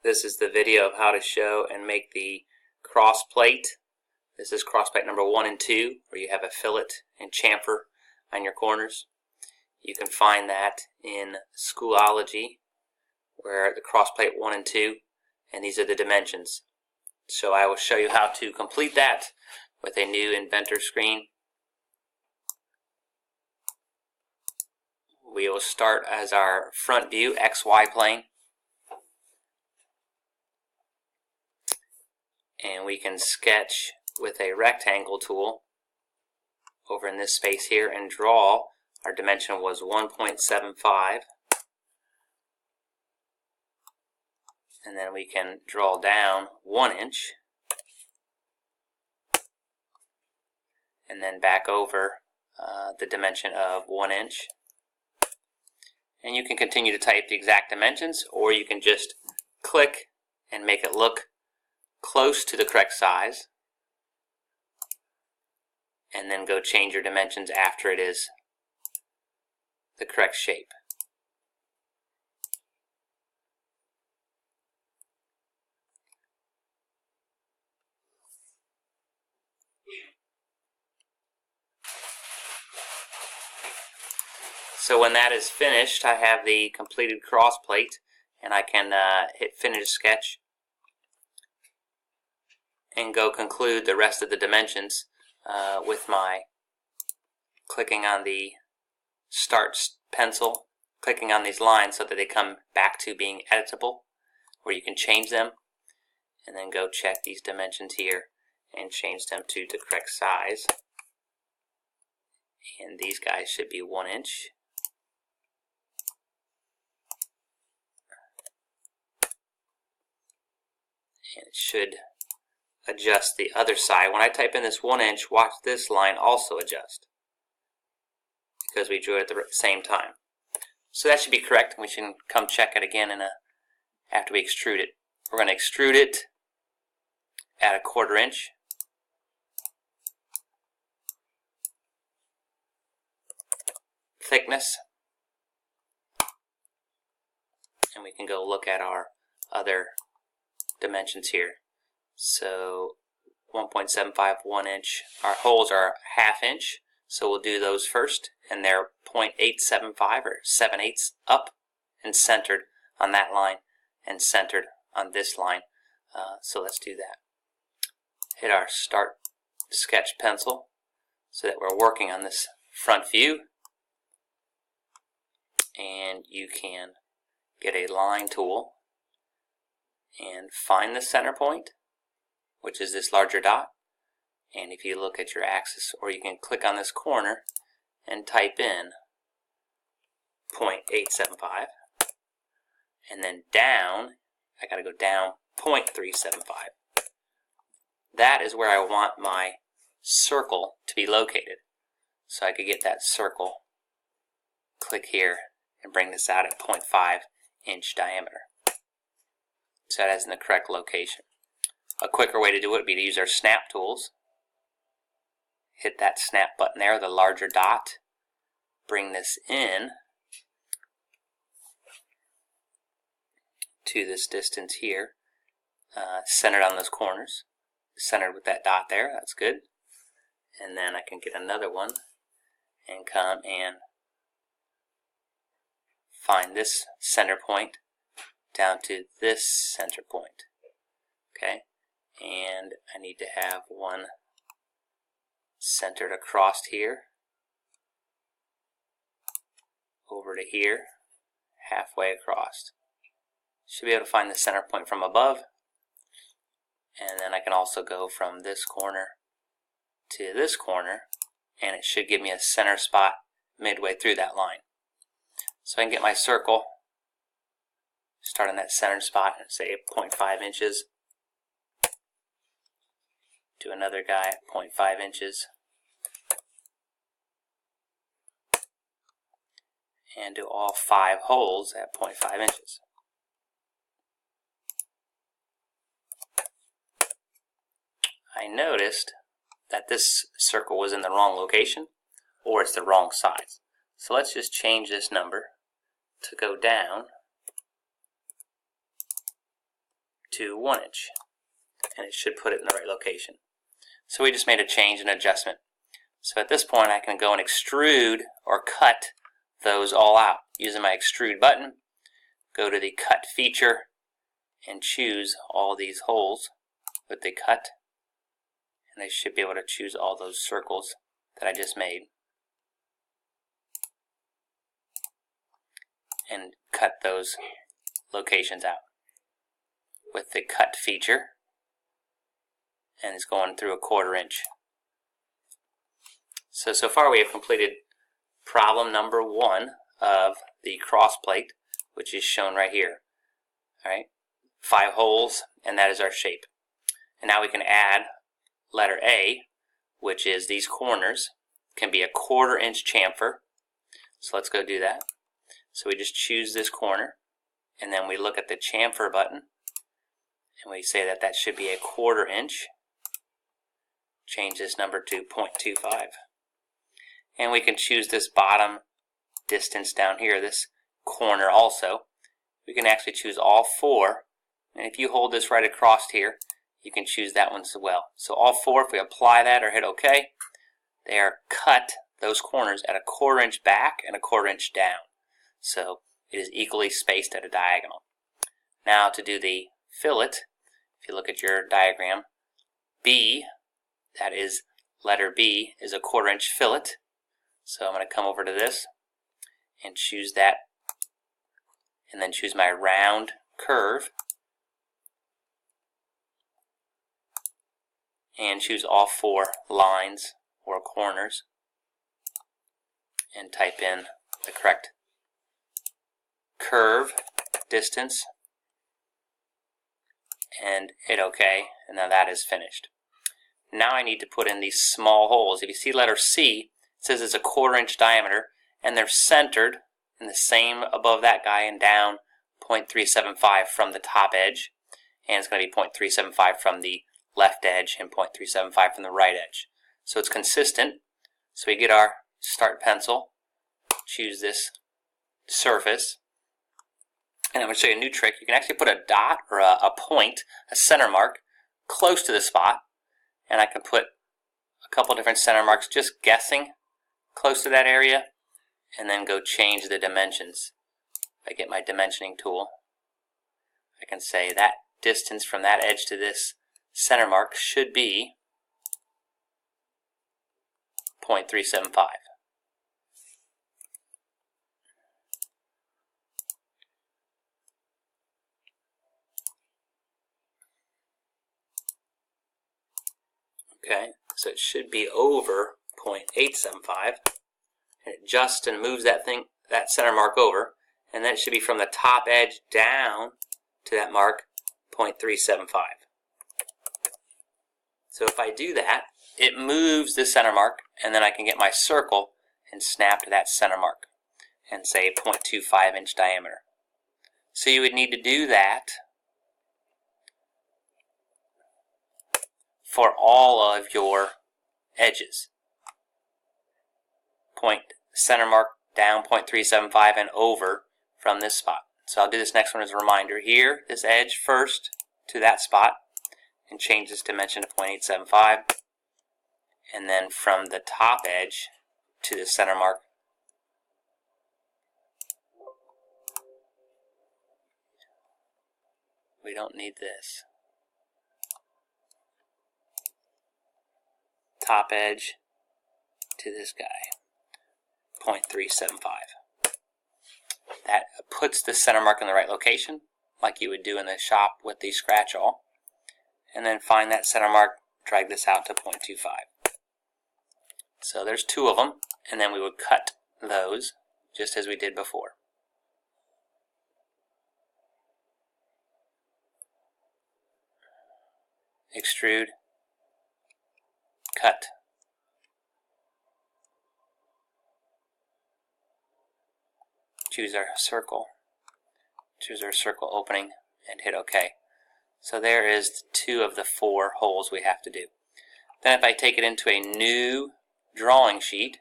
This is the video of how to show and make the cross plate. This is cross plate number 1 and 2, where you have a fillet and chamfer on your corners. You can find that in Schoolology, where the cross plate 1 and 2, and these are the dimensions. So I will show you how to complete that with a new inventor screen. We will start as our front view XY plane. And we can sketch with a rectangle tool over in this space here and draw. Our dimension was 1.75. And then we can draw down 1 inch. And then back over the dimension of 1 inch. And you can continue to type the exact dimensions, or you can just click and make it look close to the correct size, and then go change your dimensions after it is the correct shape. So when that is finished, I have the completed cross plate, and I can hit finish sketch and go conclude the rest of the dimensions with my clicking on the start pencil, clicking on these lines so that they come back to being editable, where you can change them, and then go check these dimensions here and change them to the correct size. And these guys should be 1 inch. And it should adjust the other side. When I type in this 1 inch, watch this line also adjust, because we drew it at the same time. So that should be correct, and we should come check it again after we extrude it. We're going to extrude it at 1/4 inch. Thickness. And we can go look at our other dimensions here. So 1.75, 1 inch. Our holes are 1/2 inch, so we'll do those first, and they're 0.875 or 7/8 up and centered on that line and centered on this line. So let's do that. Hit our start sketch pencil so that we're working on this front view, and you can get a line tool and find the center point, which is this larger dot. And if you look at your axis, or you can click on this corner and type in 0.875, and then down, I got to go down 0.375. That is where I want my circle to be located. So I could get that circle, click here, and bring this out at 0.5 inch diameter. So that is in the correct location. A quicker way to do it would be to use our snap tools. Hit that snap button there, the larger dot. Bring this in to this distance here, centered on those corners. Centered with that dot there, that's good. And then I can get another one and come and find this center point down to this center point. Okay, and I need to have one centered across here, over to here, halfway across. Should be able to find the center point from above, and then I can also go from this corner to this corner, and it should give me a center spot midway through that line. So I can get my circle, start on that center spot, and say 0.5 inches. Do another guy at 0.5 inches. And do all 5 holes at 0.5 inches. I noticed that this circle was in the wrong location, or it's the wrong size. So let's just change this number to go down to 1 inch, and it should put it in the right location. So we just made a change and adjustment. So at this point I can go and extrude or cut those all out using my extrude button. Go to the cut feature and choose all these holes with the cut, and I should be able to choose all those circles that I just made and cut those locations out with the cut feature, and it's going through a 1/4 inch. So far we have completed problem number 1 of the cross plate, which is shown right here. Alright, 5 holes, and that is our shape. And now we can add letter A, which is these corners can be a 1/4 inch chamfer. So let's go do that. So we just choose this corner, and then we look at the chamfer button, and we say that that should be a 1/4 inch. Change this number to 0.25. And we can choose this bottom distance down here, this corner also. We can actually choose all 4, and if you hold this right across here, you can choose that one as well. So all 4, if we apply that or hit OK, they are cut, those corners, at a 1/4 inch back and a 1/4 inch down. So it is equally spaced at a diagonal. Now to do the fillet, if you look at your diagram, B, that is letter B, is a 1/4 inch fillet. So I'm going to come over to this and choose that, and then choose my round curve, and choose all 4 lines or corners, and type in the correct curve distance and hit OK, and now that is finished. Now I need to put in these small holes. If you see letter C, it says it's a 1/4 inch diameter, and they're centered in the same above that guy and down 0.375 from the top edge, and it's going to be 0.375 from the left edge and 0.375 from the right edge. So it's consistent. So we get our start pencil, choose this surface, and I'm going to show you a new trick. You can actually put a dot or a point, a center mark, close to the spot, and I can put a couple different center marks, just guessing, close to that area, and then go change the dimensions. If I get my dimensioning tool, I can say that distance from that edge to this center mark should be 0.375. Okay, so it should be over 0.875, and it adjusts and moves that center mark over, and then it should be from the top edge down to that mark 0.375. So if I do that, it moves the center mark, and then I can get my circle and snap to that center mark and say 0.25 inch diameter. So you would need to do that for all of your edges. Center mark down 0.375 and over from this spot. So I'll do this next one as a reminder. Here, this edge first to that spot, and change this dimension to 0.875, and then from the top edge to the center mark, we don't need this. Top edge to this guy, 0.375. That puts the center mark in the right location, like you would do in the shop with the scratch awl. And then find that center mark, drag this out to 0.25. So there's 2 of them, and then we would cut those just as we did before. Extrude, cut. Choose our circle opening, and hit OK. So there is 2 of the 4 holes we have to do. Then if I take it into a new drawing sheet,